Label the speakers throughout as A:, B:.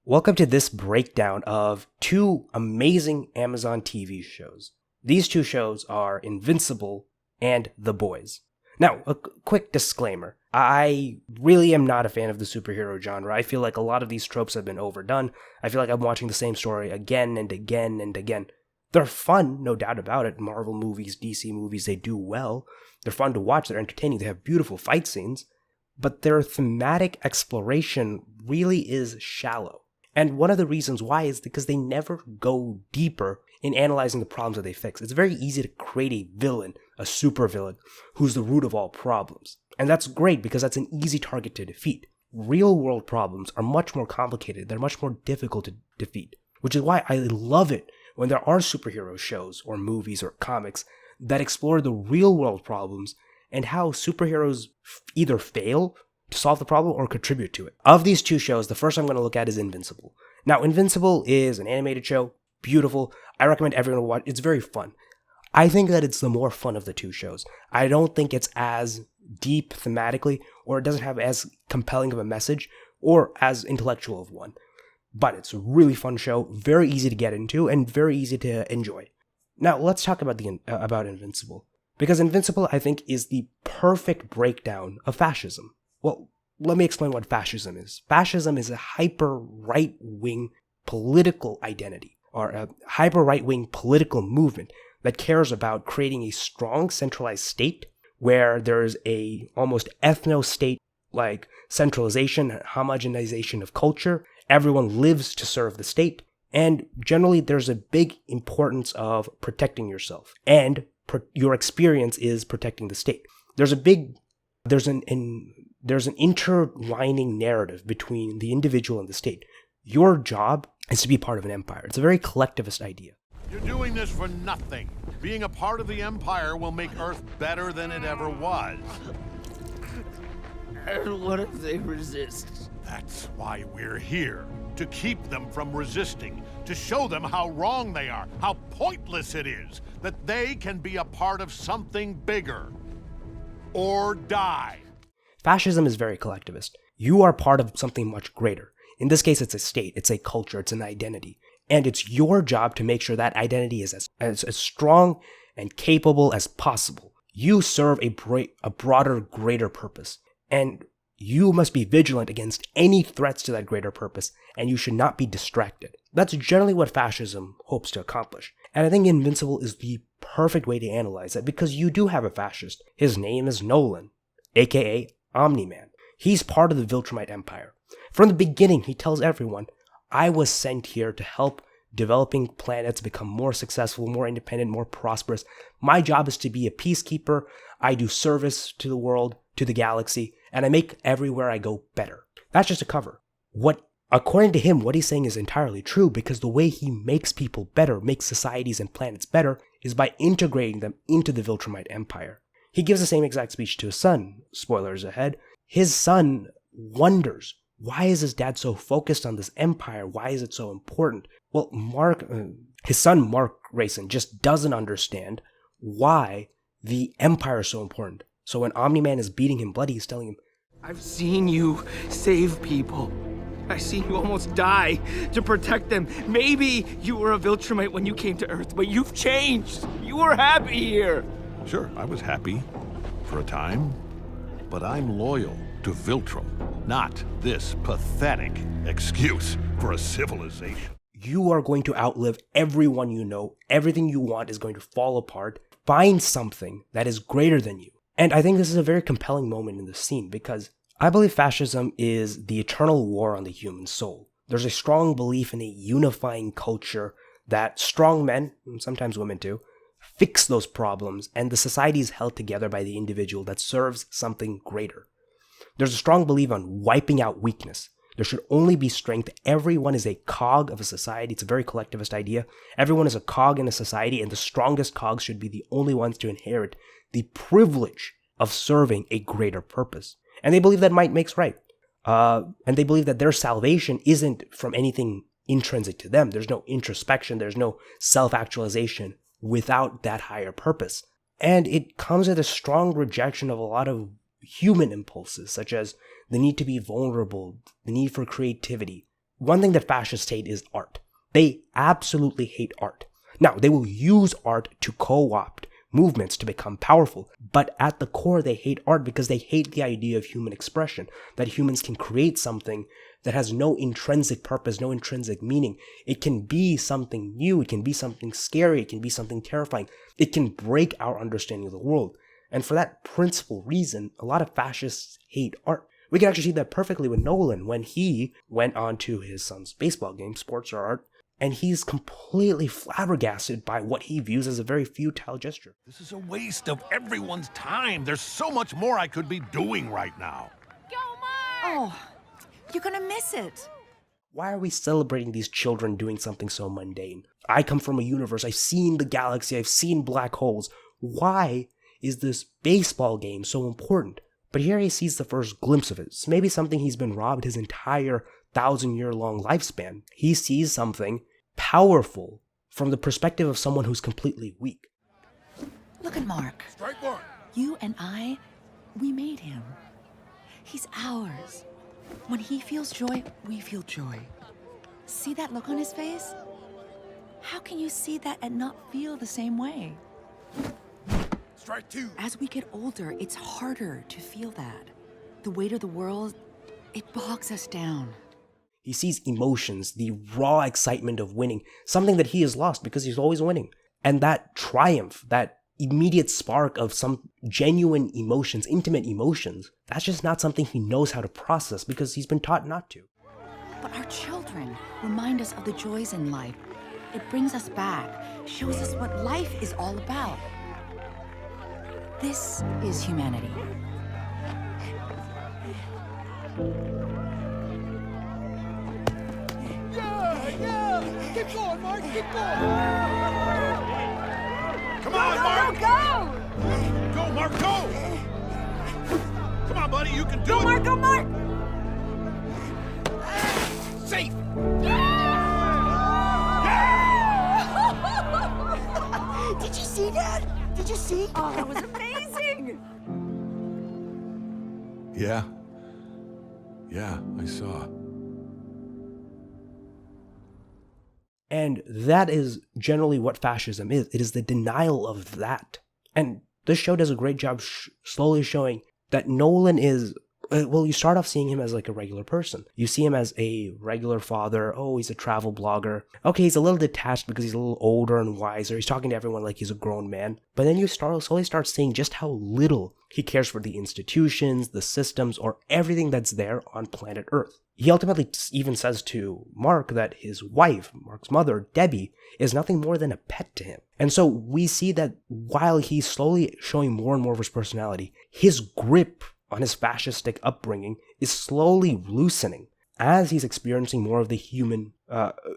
A: Welcome to this breakdown of two amazing Amazon TV shows. These two shows are Invincible and The Boys. Now, a quick disclaimer. I really am not a fan of the superhero genre. I feel like a lot of these tropes have been overdone. I feel like I'm watching the same story again and again and again. They're fun, no doubt about it. Marvel movies, DC movies, they do well. They're fun to watch, they're entertaining, they have beautiful fight scenes. But their thematic exploration really is shallow. And one of the reasons why is because they never go deeper in analyzing the problems that they fix. It's very easy to create a villain, a supervillain, who's the root of all problems. And that's great because that's an easy target to defeat. Real world problems are much more complicated. They're much more difficult to defeat. Which is why I love it when there are superhero shows or movies or comics that explore the real world problems and how superheroes either fail to solve the problem or contribute to it. Of these two shows, the first I'm going to look at is Invincible. Now, Invincible is an animated show, beautiful. I recommend everyone watch. It's very fun. I think that it's the more fun of the two shows. I don't think it's as deep thematically, or it doesn't have as compelling of a message, or as intellectual of one. But it's a really fun show, very easy to get into, and very easy to enjoy. Now, let's talk about about Invincible. Because Invincible, I think, is the perfect breakdown of fascism. Well, let me explain what fascism is. Fascism is a hyper-right-wing political identity, or a hyper-right-wing political movement that cares about creating a strong centralized state where there's a almost ethno-state like centralization and homogenization of culture. Everyone lives to serve the state, and generally there's a big importance of protecting yourself, and your experience is protecting the state. There's an interlining narrative between the individual and the state. Your job is to be part of an empire. It's a very collectivist idea.
B: You're doing this for nothing. Being a part of the empire will make Earth better than it ever was.
C: And what if they resist?
B: That's why we're here. To keep them from resisting. To show them how wrong they are. How pointless it is. That they can be a part of something bigger. Or die.
A: Fascism is very collectivist. You are part of something much greater. In this case, it's a state, it's a culture, it's an identity. And it's your job to make sure that identity is as strong and capable as possible. You serve a broader, greater purpose. And you must be vigilant against any threats to that greater purpose, and you should not be distracted. That's generally what fascism hopes to accomplish. And I think Invincible is the perfect way to analyze that, because you do have a fascist. His name is Nolan, aka Omni-Man. He's part of the Viltrumite Empire. From the beginning, he tells everyone, I was sent here to help developing planets become more successful, more independent, more prosperous. My job is to be a peacekeeper. I do service to the world, to the galaxy, and I make everywhere I go better. That's just a cover. According to him, what he's saying is entirely true, because the way he makes people better, makes societies and planets better, is by integrating them into the Viltrumite Empire. He gives the same exact speech to his son. Spoilers ahead. His son wonders, why is his dad so focused on this empire? Why is it so important? Well, his son Mark Grayson just doesn't understand why the empire is so important. So when Omni-Man is beating him bloody, he's telling him,
C: I've seen you save people. I've seen you almost die to protect them. Maybe you were a Viltrumite when you came to Earth, but you've changed. You were happy here.
B: Sure, I was happy. For a time. But I'm loyal to Viltrum. Not this pathetic excuse for a civilization.
A: you are going to outlive everyone you know. Everything you want is going to fall apart. Find something that is greater than you. And I think this is a very compelling moment in the scene, because I believe fascism is the eternal war on the human soul. There's a strong belief in a unifying culture that strong men, and sometimes women too, fix those problems, and the society is held together by the individual that serves something greater. There's a strong belief on wiping out weakness. There should only be strength. Everyone is a cog of a society. It's a very collectivist idea. Everyone is a cog in a society, and the strongest cogs should be the only ones to inherit the privilege of serving a greater purpose. And they believe that might makes right. And they believe that their salvation isn't from anything intrinsic to them. There's no introspection. There's no self-actualization without that higher purpose. And it comes with a strong rejection of a lot of human impulses, such as the need to be vulnerable, the need for creativity, one thing that fascists hate is art. They absolutely hate art. Now, they will use art to co-opt movements to become powerful, but at the core they hate art because they hate the idea of human expression, that humans can create something that has no intrinsic purpose, no intrinsic meaning. It can be something new, it can be something scary, it can be something terrifying. It can break our understanding of the world. And for that principal reason, a lot of fascists hate art. We can actually see that perfectly with Nolan when he went on to his son's baseball game, Sports or Art, and he's completely flabbergasted by what he views as a very futile gesture.
B: This is a waste of everyone's time. There's so much more I could be doing right now.
D: Go, Mark! Oh, you're gonna miss it.
A: Why are we celebrating these children doing something so mundane? I come from a universe, I've seen the galaxy, I've seen black holes. Why is this baseball game so important? But here he sees the first glimpse of it. It's maybe something he's been robbed his entire 1,000-year-long lifespan. He sees something powerful from the perspective of someone who's completely weak.
D: Look at Mark.
B: Strike one.
D: You and I, we made him. He's ours. When he feels joy, we feel joy. See that look on his face? How can you see that and not feel the same way?
B: Strike two.
D: As we get older, it's harder to feel that. The weight of the world, it bogs us down.
A: He sees emotions, the raw excitement of winning, something that he has lost because he's always winning. And that triumph, that immediate spark of some genuine emotions, intimate emotions, that's just not something he knows how to process because he's been taught not to.
D: But our children remind us of the joys in life. It brings us back, shows us what life is all about. This is humanity.
C: Yeah! Keep going, Mark, keep going!
B: Come on, Mark!
D: Go!
B: Go, Mark, go! Come on, buddy, you can do
D: Go,
B: it!
D: Mark, go, Mark!
B: Safe!
D: Did you see that? Did you see? Oh, that was amazing!
B: Yeah. Yeah, I saw.
A: And that is generally what fascism is. It is the denial of that. And this show does a great job slowly showing that Nolan is, well, you start off seeing him as like a regular person. You see him as a regular father. Oh, he's a travel blogger. Okay, he's a little detached because he's a little older and wiser. He's talking to everyone like he's a grown man. But then you slowly start seeing just how little he cares for the institutions, the systems, or everything that's there on planet Earth. He ultimately even says to Mark that his wife, Mark's mother, Debbie, is nothing more than a pet to him. And so we see that while he's slowly showing more and more of his personality, his grip on his fascistic upbringing is slowly loosening as he's experiencing more of the human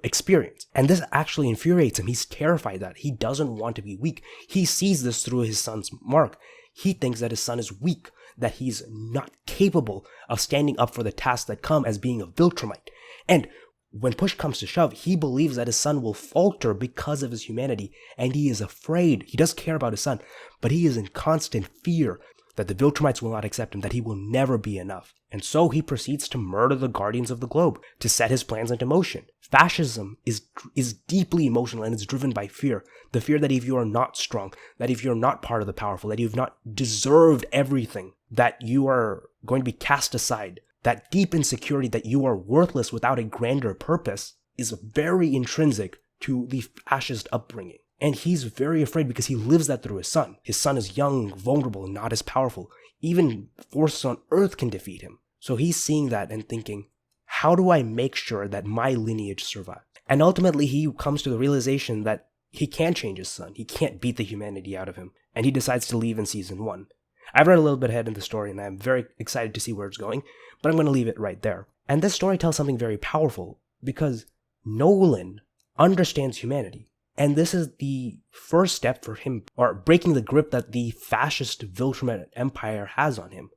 A: experience. And this actually infuriates him. He's terrified that he doesn't want to be weak. He sees this through his son's Mark. He thinks that his son is weak, that he's not capable of standing up for the tasks that come as being a Viltrumite. And when push comes to shove, he believes that his son will falter because of his humanity, and he is afraid. He does care about his son, but he is in constant fear that the Viltrumites will not accept him, that he will never be enough. And so he proceeds to murder the Guardians of the Globe to set his plans into motion. Fascism is deeply emotional and it's driven by fear. The fear that if you are not strong, that if you're not part of the powerful, that you've not deserved everything, that you are going to be cast aside. That deep insecurity that you are worthless without a grander purpose is very intrinsic to the fascist upbringing. And he's very afraid because he lives that through his son. His son is young, vulnerable, and not as powerful. Even forces on Earth can defeat him. So he's seeing that and thinking, how do I make sure that my lineage survives? And ultimately he comes to the realization that he can't change his son. He can't beat the humanity out of him. And he decides to leave in season 1. I've read a little bit ahead in the story and I'm very excited to see where it's going, but I'm going to leave it right there. And this story tells something very powerful because Nolan understands humanity. And this is the first step for him, or breaking the grip that the fascist Viltrumite Empire has on him.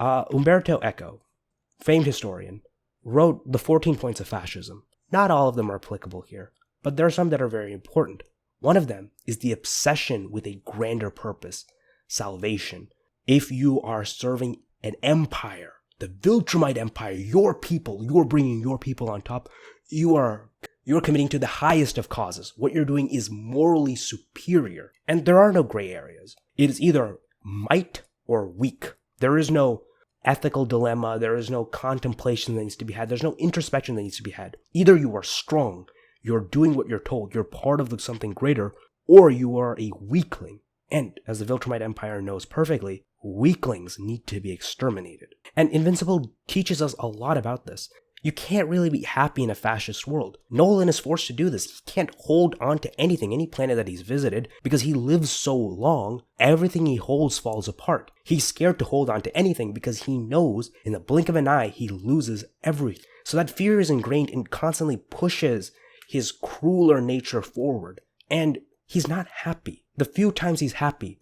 A: Umberto Eco, famed historian, wrote the 14 points of fascism. Not all of them are applicable here, but there are some that are very important. One of them is the obsession with a grander purpose, salvation. If you are serving an empire, the Viltrumite Empire, your people, you're bringing your people on top, you're committing to the highest of causes. What you're doing is morally superior. And there are no gray areas. It is either might or weak. There is no ethical dilemma. There is no contemplation that needs to be had. There's no introspection that needs to be had. Either you are strong, you're doing what you're told, you're part of something greater, or you are a weakling. And as the Viltrumite Empire knows perfectly, weaklings need to be exterminated. And Invincible teaches us a lot about this. You can't really be happy in a fascist world. Nolan is forced to do this. He can't hold on to anything, any planet that he's visited, because he lives so long, everything he holds falls apart. He's scared to hold on to anything because he knows in the blink of an eye he loses everything. So that fear is ingrained and constantly pushes his crueler nature forward. And he's not happy. The few times he's happy,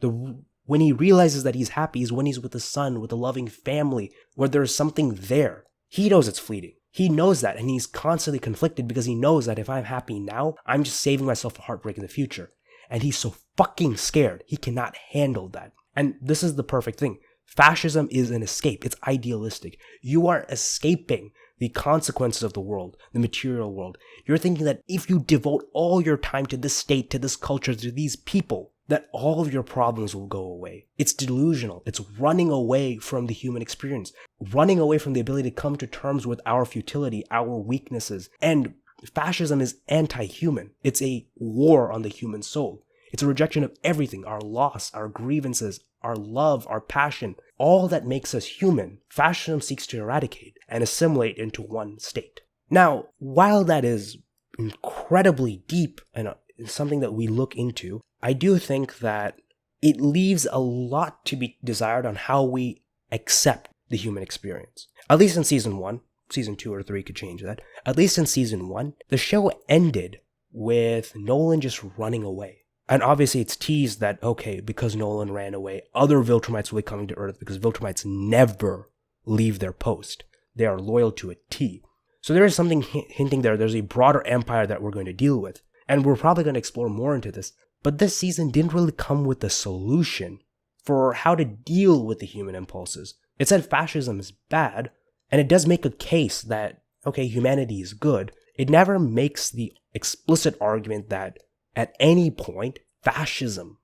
A: when he realizes that he's happy is when he's with the son, with a loving family, where there's something there. He knows it's fleeting. He knows that, and he's constantly conflicted because he knows that if I'm happy now, I'm just saving myself a heartbreak in the future. And he's so fucking scared, he cannot handle that. And this is the perfect thing. Fascism is an escape. It's idealistic. You are escaping the consequences of the world, the material world. You're thinking that if you devote all your time to this state, to this culture, to these people, that all of your problems will go away. It's delusional. It's running away from the human experience, running away from the ability to come to terms with our futility, our weaknesses. And fascism is anti-human. It's a war on the human soul. It's a rejection of everything, our loss, our grievances, our love, our passion, all that makes us human. Fascism seeks to eradicate and assimilate into one state. Now, while that is incredibly deep and something that we look into, I do think that it leaves a lot to be desired on how we accept the human experience. At least in season 1, season 2 or 3 could change that. At least in season 1, the show ended with Nolan just running away. And obviously it's teased that, okay, because Nolan ran away, other Viltrumites will be coming to Earth because Viltrumites never leave their post. They are loyal to a T. So there is something hinting there. There's a broader empire that we're going to deal with. And we're probably going to explore more into this. But this season didn't really come with a solution for how to deal with the human impulses. It said fascism is bad, and it does make a case that, okay, humanity is good. It never makes the explicit argument that at any point, fascism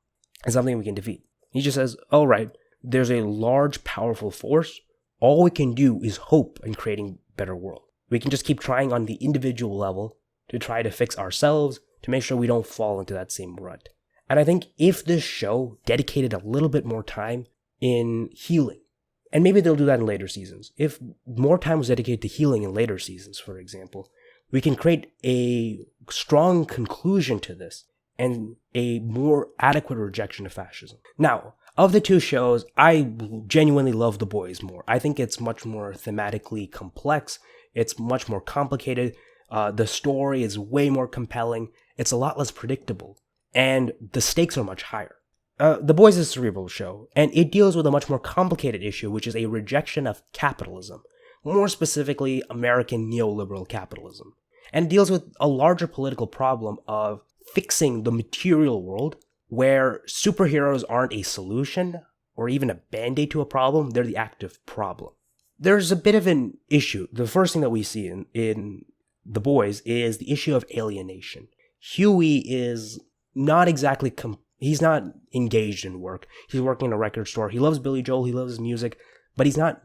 A: is something we can defeat. He just says, all right, there's a large, powerful force. All we can do is hope in creating a better world. We can just keep trying on the individual level to try to fix ourselves, to make sure we don't fall into that same rut. And I think if this show dedicated a little bit more time in healing, and maybe they'll do that in later seasons, if more time was dedicated to healing in later seasons, for example, we can create a strong conclusion to this and a more adequate rejection of fascism. Now, of the two shows, I genuinely love The Boys more. I think it's much more thematically complex. It's much more complicated. The story is way more compelling. It's a lot less predictable. And the stakes are much higher. The Boys is a cerebral show, and it deals with a much more complicated issue, which is a rejection of capitalism. More specifically, American neoliberal capitalism. And deals with a larger political problem of fixing the material world, where superheroes aren't a solution, or even a band-aid to a problem, they're the active problem. There's a bit of an issue. The first thing that we see in The Boys is the issue of alienation. Huey is not exactly, he's not engaged in work. He's working in a record store. He loves Billy Joel, he loves his music, but he's not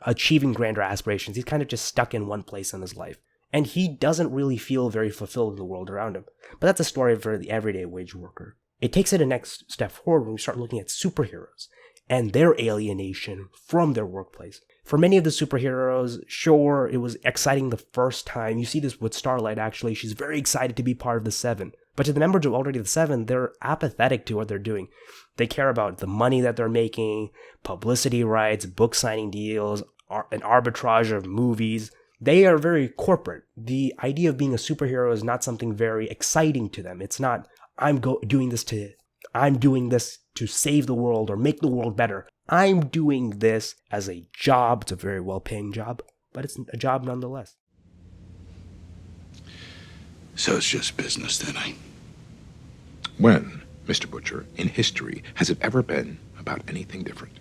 A: achieving grander aspirations. He's kind of just stuck in one place in his life. And he doesn't really feel very fulfilled in the world around him. But that's a story for the everyday wage worker. It takes it a next step forward when we start looking at superheroes and their alienation from their workplace. For many of the superheroes, sure, it was exciting the first time. You see this with Starlight, actually. She's very excited to be part of the Seven. But to the members of already the Seven, they're apathetic to what they're doing. They care about the money that they're making, publicity rights, book signing deals, an arbitrage of movies. They are very corporate. The idea of being a superhero is not something very exciting to them. It's not, I'm doing this to save the world or make the world better. I'm doing this as a job. It's a very well-paying job, but it's a job nonetheless.
E: So it's just business then, eh?
F: When, Mr. Butcher, in history, has it ever been about anything different?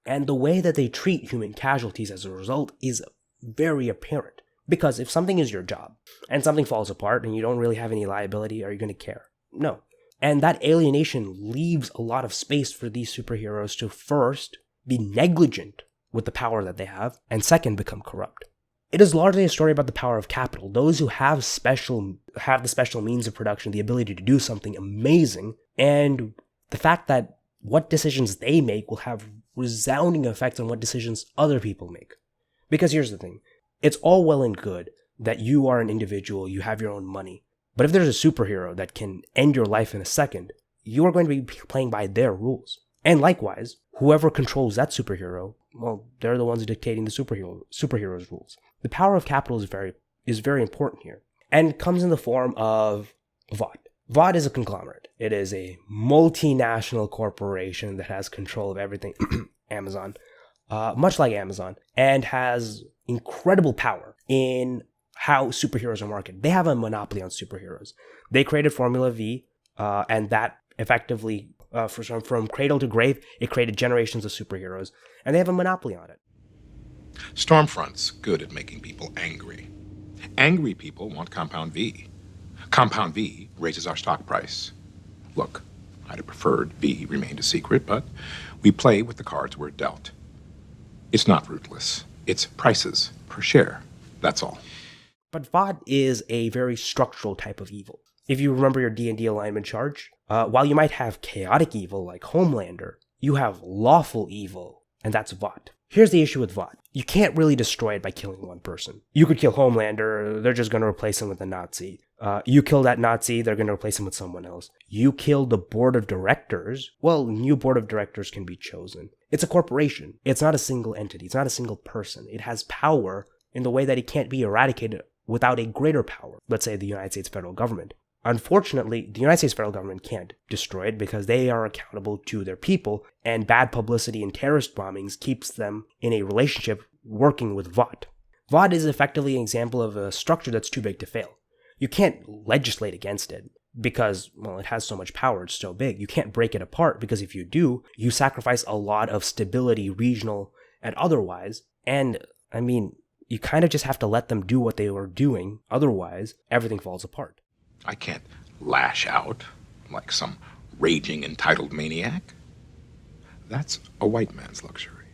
A: And the way that they treat human casualties as a result is very apparent. Because if something is your job, and something falls apart, and you don't really have any liability, are you going to care? No. And that alienation leaves a lot of space for these superheroes to first be negligent with the power that they have, and second, become corrupt. It is largely a story about the power of capital. Those who have the special means of production, the ability to do something amazing, and the fact that what decisions they make will have resounding effects on what decisions other people make. Because here's the thing. It's all well and good that you are an individual, you have your own money. But if there's a superhero that can end your life in a second, you are going to be playing by their rules. And likewise, whoever controls that superhero, well, they're the ones dictating the superhero's rules. The power of capital is very important here. And it comes in the form of VOD. VOD is a conglomerate. It is a multinational corporation that has control of everything. Amazon. Much like Amazon. And has incredible power in how superheroes are marketed. They have a monopoly on superheroes. They created Formula V, and that effectively, from cradle to grave, it created generations of superheroes. And they have a monopoly on it.
F: Stormfront's good at making people angry. Angry people want Compound V. Compound V raises our stock price. Look, I'd have preferred V remained a secret, but we play with the cards we're dealt. It's not ruthless. It's prices per share. That's all.
A: But VOD is a very structural type of evil. If you remember your D&D alignment charge, while you might have chaotic evil like Homelander, you have lawful evil, and that's VOD. Here's the issue with VOD. You can't really destroy it by killing one person. You could kill Homelander, they're just going to replace him with a Nazi. You kill that Nazi, they're going to replace him with someone else. You kill the board of directors, well, new board of directors can be chosen. It's a corporation. It's not a single entity. It's not a single person. It has power in the way that it can't be eradicated without a greater power, let's say the United States federal government. Unfortunately, the United States federal government can't destroy it because they are accountable to their people, and bad publicity and terrorist bombings keeps them in a relationship working with VOD. VOD is effectively an example of a structure that's too big to fail. You can't legislate against it because, well, it has so much power, it's so big. You can't break it apart because if you do, you sacrifice a lot of stability, regional and otherwise, and, I mean, you kind of just have to let them do what they were doing, otherwise everything falls apart.
F: I can't lash out like some raging entitled maniac. That's a white man's luxury.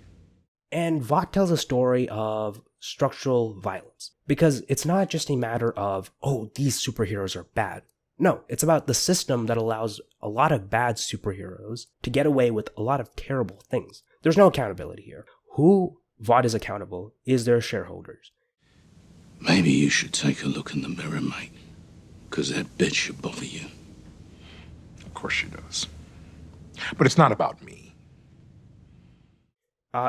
A: And VOD tells a story of structural violence. Because it's not just a matter of, oh, these superheroes are bad. No, it's about the system that allows a lot of bad superheroes to get away with a lot of terrible things. There's no accountability here. Who VOD is accountable is their shareholders.
E: Maybe you should take a look in the mirror, mate. Because that bitch should bother you.
F: Of course she does. But it's not about me.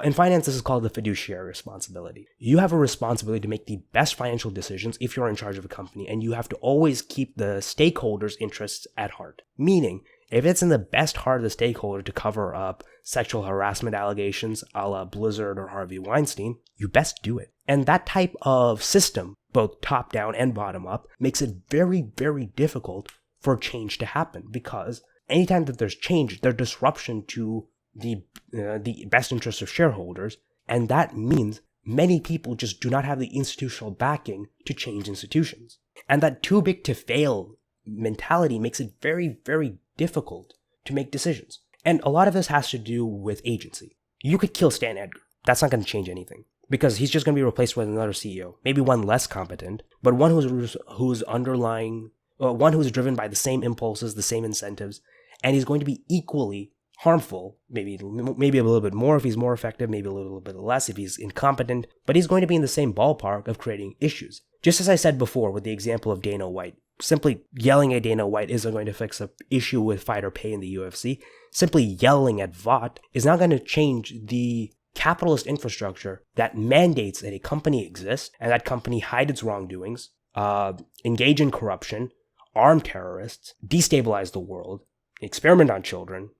A: In finance, this is called the fiduciary responsibility. You have a responsibility to make the best financial decisions if you're in charge of a company, and you have to always keep the stakeholders' interests at heart. Meaning, if it's in the best heart of the stakeholder to cover up sexual harassment allegations a la Blizzard or Harvey Weinstein, you best do it. And that type of system, both top-down and bottom-up, makes it very, very difficult for change to happen, because anytime that there's change, there's disruption to the best interests of shareholders, and that means many people just do not have the institutional backing to change institutions. And that too big to fail mentality makes it very, very difficult to make decisions. And a lot of this has to do with agency. You could kill Stan Edgar. That's not going to change anything, because he's just going to be replaced with another CEO, maybe one less competent, but one who's driven by the same impulses, the same incentives, and he's going to be equally harmful, maybe a little bit more if he's more effective, maybe a little bit less if he's incompetent, but he's going to be in the same ballpark of creating issues. Just as I said before with the example of Dana White, simply yelling at Dana White isn't going to fix an issue with fighter pay in the UFC. Simply yelling at VOD is not going to change the capitalist infrastructure that mandates that a company exist and that company hide its wrongdoings, engage in corruption, arm terrorists, destabilize the world, experiment on children,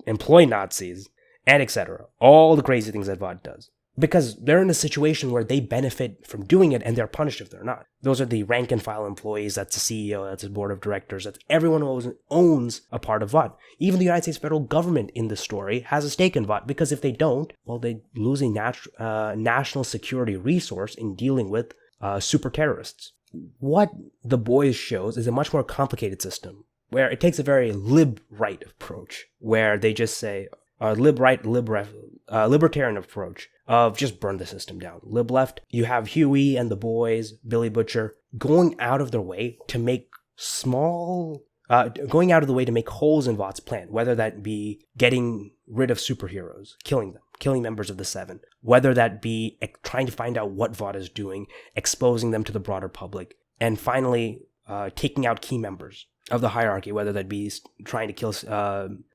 A: employ Nazis, and etc. All the crazy things that VOD does. because they're in a situation where they benefit from doing it and they're punished if they're not. Those are the rank and file employees, that's the CEO, that's the board of directors, that's everyone who owns a part of VOD. Even the United States federal government in the story has a stake in VOD, because if they don't, well, they lose a national security resource in dealing with super terrorists. What The Boys shows is a much more complicated system, where it takes a very lib-right approach, where they just say, libertarian approach of just burn the system down. Lib-left, you have Huey and the boys, Billy Butcher, going out of their way to make holes in VOD's plan, whether that be getting rid of superheroes, killing members of the Seven, whether that be trying to find out what VOD is doing, exposing them to the broader public, and finally taking out key members of the hierarchy, whether that be trying to kill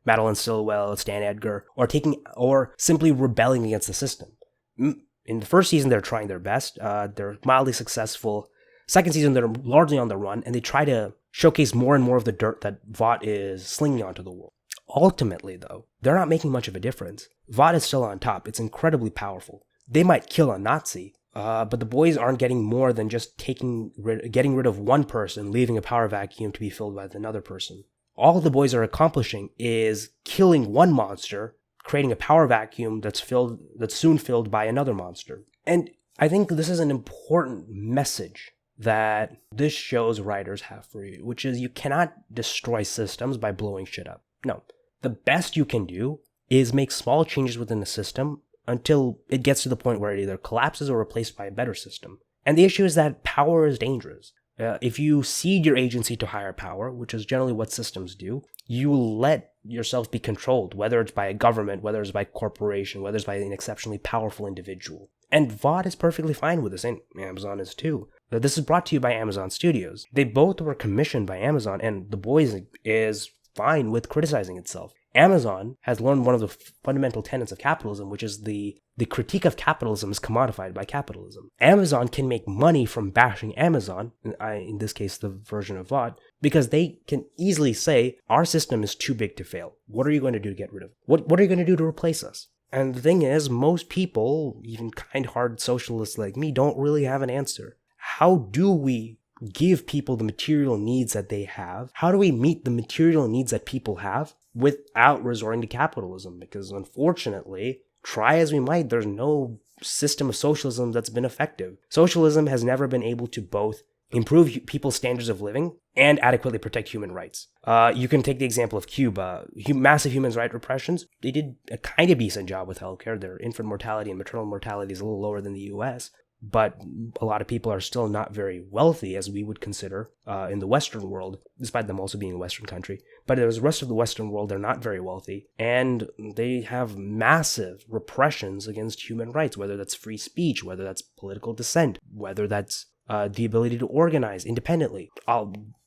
A: Madeline Stillwell, Stan Edgar, or simply rebelling against the system. In the first season, they're trying their best. They're mildly successful. Second season, they're largely on the run, and they try to showcase more and more of the dirt that VOD is slinging onto the world. Ultimately, though, they're not making much of a difference. VOD is still on top. It's incredibly powerful. They might kill a Nazi, but the boys aren't getting more than just getting rid of one person, leaving a power vacuum to be filled by another person. All the boys are accomplishing is killing one monster, creating a power vacuum that's soon filled by another monster. And I think this is an important message that this show's writers have for you, which is you cannot destroy systems by blowing shit up. No. The best you can do is make small changes within the system until it gets to the point where it either collapses or replaced by a better system. And the issue is that power is dangerous. If you cede your agency to higher power, which is generally what systems do, you let yourself be controlled, whether it's by a government, whether it's by a corporation, whether it's by an exceptionally powerful individual. And VOD is perfectly fine with this, and Amazon is too. This is brought to you by Amazon Studios. They both were commissioned by Amazon, and The Boys is fine with criticizing itself. Amazon has learned one of the fundamental tenets of capitalism, which is the critique of capitalism is commodified by capitalism. Amazon can make money from bashing Amazon, in this case the version of VOD, because they can easily say, our system is too big to fail. What are you going to do to get rid of it? What are you going to do to replace us? And the thing is, most people, even kind-hearted socialists like me, don't really have an answer. How do we give people the material needs that they have? How do we meet the material needs that people have without resorting to capitalism? Because unfortunately, try as we might, there's no system of socialism that's been effective. Socialism has never been able to both improve people's standards of living and adequately protect human rights. You can take the example of Cuba. Massive human rights repressions. They did a kind of decent job with healthcare. Their infant mortality and maternal mortality is a little lower than the US, but a lot of people are still not very wealthy, as we would consider in the Western world, despite them also being a Western country. But in the rest of the Western world, they're not very wealthy, and they have massive repressions against human rights, whether that's free speech, whether that's political dissent, whether that's the ability to organize independently.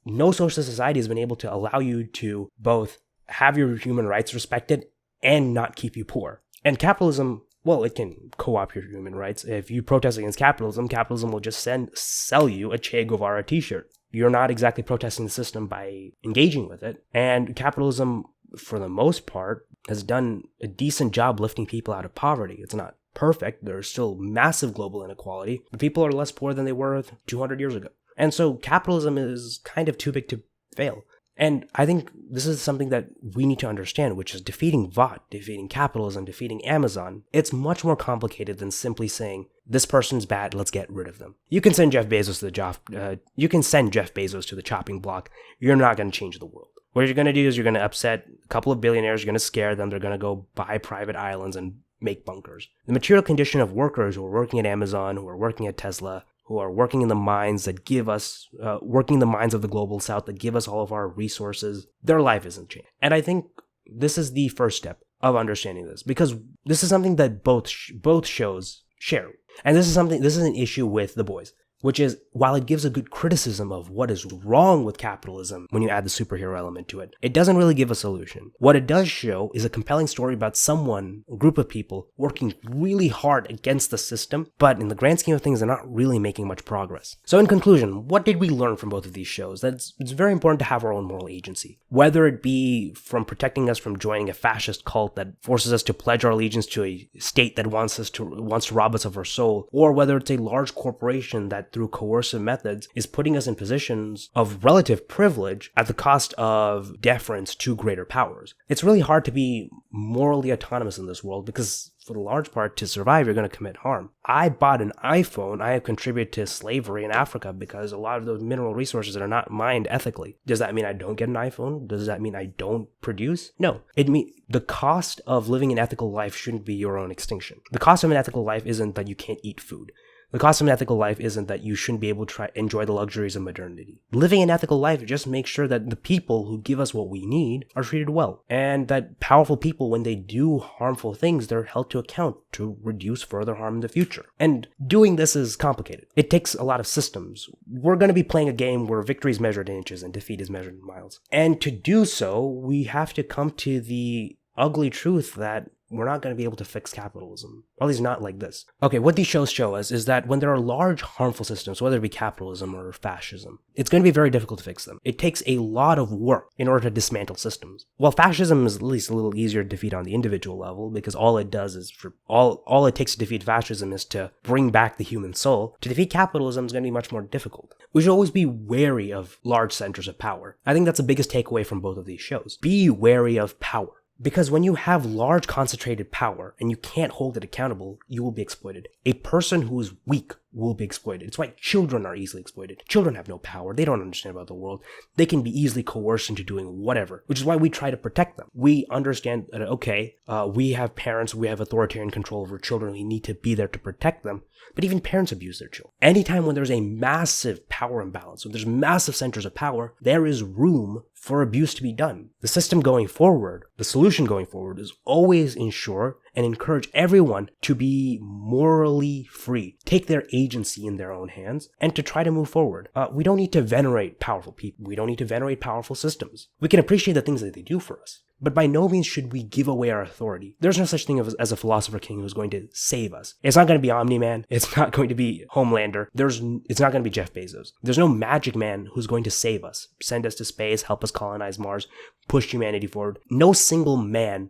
A: No socialist society has been able to allow you to both have your human rights respected and not keep you poor. And capitalism, well, it can co-opt your human rights. If you protest against capitalism, capitalism will just sell you a Che Guevara t-shirt. You're not exactly protesting the system by engaging with it. And capitalism, for the most part, has done a decent job lifting people out of poverty. It's not perfect. There's still massive global inequality, but people are less poor than they were 200 years ago. And so capitalism is kind of too big to fail. And I think this is something that we need to understand, which is defeating VOD, defeating capitalism, defeating Amazon. It's much more complicated than simply saying, this person's bad, let's get rid of them. You can send Jeff Bezos to the chopping block. You're not going to change the world. What you're going to do is you're going to upset a couple of billionaires, you're going to scare them, they're going to go buy private islands and make bunkers. The material condition of workers who are working at Amazon, who are working at Tesla, who are working in the mines that give us, working in the mines of the global south that give us all of our resources, their life isn't changed. And I think this is the first step of understanding this, because this is something that both shows share. And this is an issue with The Boys. which is, while it gives a good criticism of what is wrong with capitalism when you add the superhero element to it, it doesn't really give a solution. What it does show is a compelling story about someone, a group of people, working really hard against the system, but in the grand scheme of things, they're not really making much progress. So in conclusion, what did we learn from both of these shows? That it's very important to have our own moral agency, whether it be from protecting us from joining a fascist cult that forces us to pledge our allegiance to a state that wants to rob us of our soul, or whether it's a large corporation that through coercive methods is putting us in positions of relative privilege at the cost of deference to greater powers. It's really hard to be morally autonomous in this world because for the large part, to survive, you're going to commit harm. I bought an iPhone. I have contributed to slavery in Africa because a lot of those mineral resources are not mined ethically. Does that mean I don't get an iPhone? Does that mean I don't produce? No. It means the cost of living an ethical life shouldn't be your own extinction. The cost of an ethical life isn't that you can't eat food. The cost of an ethical life isn't that you shouldn't be able to enjoy the luxuries of modernity. Living an ethical life just makes sure that the people who give us what we need are treated well. And that powerful people, when they do harmful things, they're held to account to reduce further harm in the future. And doing this is complicated. It takes a lot of systems. We're going to be playing a game where victory is measured in inches and defeat is measured in miles. And to do so, we have to come to the ugly truth that we're not going to be able to fix capitalism. Or at least not like this. Okay, what these shows show us is that when there are large harmful systems, whether it be capitalism or fascism, it's going to be very difficult to fix them. It takes a lot of work in order to dismantle systems. While fascism is at least a little easier to defeat on the individual level, because all it does is, all it takes to defeat fascism is to bring back the human soul. To defeat capitalism is going to be much more difficult. We should always be wary of large centers of power. I think that's the biggest takeaway from both of these shows. Be wary of power. Because when you have large concentrated power and you can't hold it accountable, you will be exploited. A person who is weak will be exploited. It's why children are easily exploited. Children have no power. They don't understand about the world. They can be easily coerced into doing whatever, which is why we try to protect them. We understand that, okay, we have parents, we have authoritarian control over children. We need to be there to protect them. But even parents abuse their children. Anytime when there's a massive power imbalance, when there's massive centers of power, there is room for abuse to be done. The system going forward, the solution going forward is always ensure and encourage everyone to be morally free, take their agency in their own hands, and to try to move forward. We don't need to venerate powerful people. We don't need to venerate powerful systems. We can appreciate the things that they do for us. But by no means should we give away our authority. There's no such thing as a philosopher king who's going to save us. It's not going to be Omni-Man. It's not going to be Homelander. It's not going to be Jeff Bezos. There's no magic man who's going to save us, send us to space, help us colonize Mars, push humanity forward. No single man,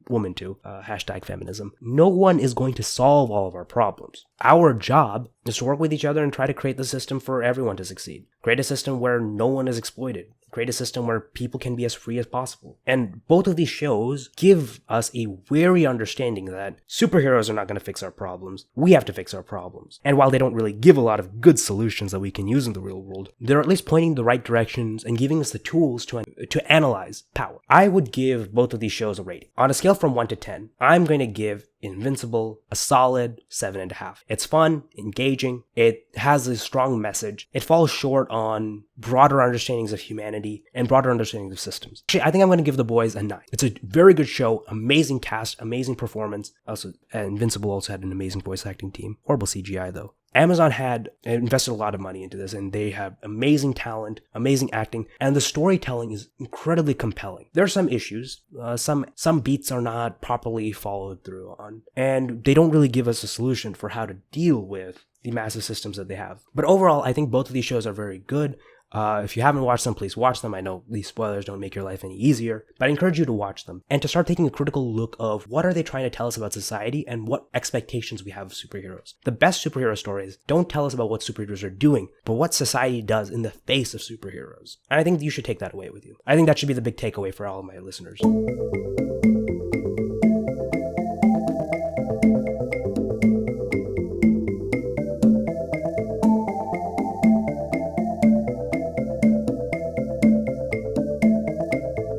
A: woman too, hashtag feminism. No one is going to solve all of our problems. Our job is to work with each other and try to create the system for everyone to succeed. Create a system where no one is exploited. Create a system where people can be as free as possible. And both of these shows give us a wary understanding that superheroes are not going to fix our problems. We have to fix our problems. And while they don't really give a lot of good solutions that we can use in the real world, they're at least pointing the right directions and giving us the tools to analyze power. I would give both of these shows a rating. On a scale from 1 to 10, I'm going to give Invincible a solid 7.5. It's fun, engaging, it has a strong message, it falls short on broader understandings of humanity and broader understandings of systems. Actually, I think I'm going to give The Boys a 9. It's a very good show, amazing cast, amazing performance. Also, Invincible also had an amazing voice acting team. Horrible CGI though. Amazon had invested a lot of money into this, and they have amazing talent, amazing acting, and the storytelling is incredibly compelling. There are some issues. Some beats are not properly followed through on, and they don't really give us a solution for how to deal with the massive systems that they have. But overall, I think both of these shows are very good. If you haven't watched them, please watch them. I know these spoilers don't make your life any easier, but I encourage you to watch them and to start taking a critical look of what are they trying to tell us about society and what expectations we have of superheroes. The best superhero stories don't tell us about what superheroes are doing, but what society does in the face of superheroes. And I think you should take that away with you. I think that should be the big takeaway for all of my listeners.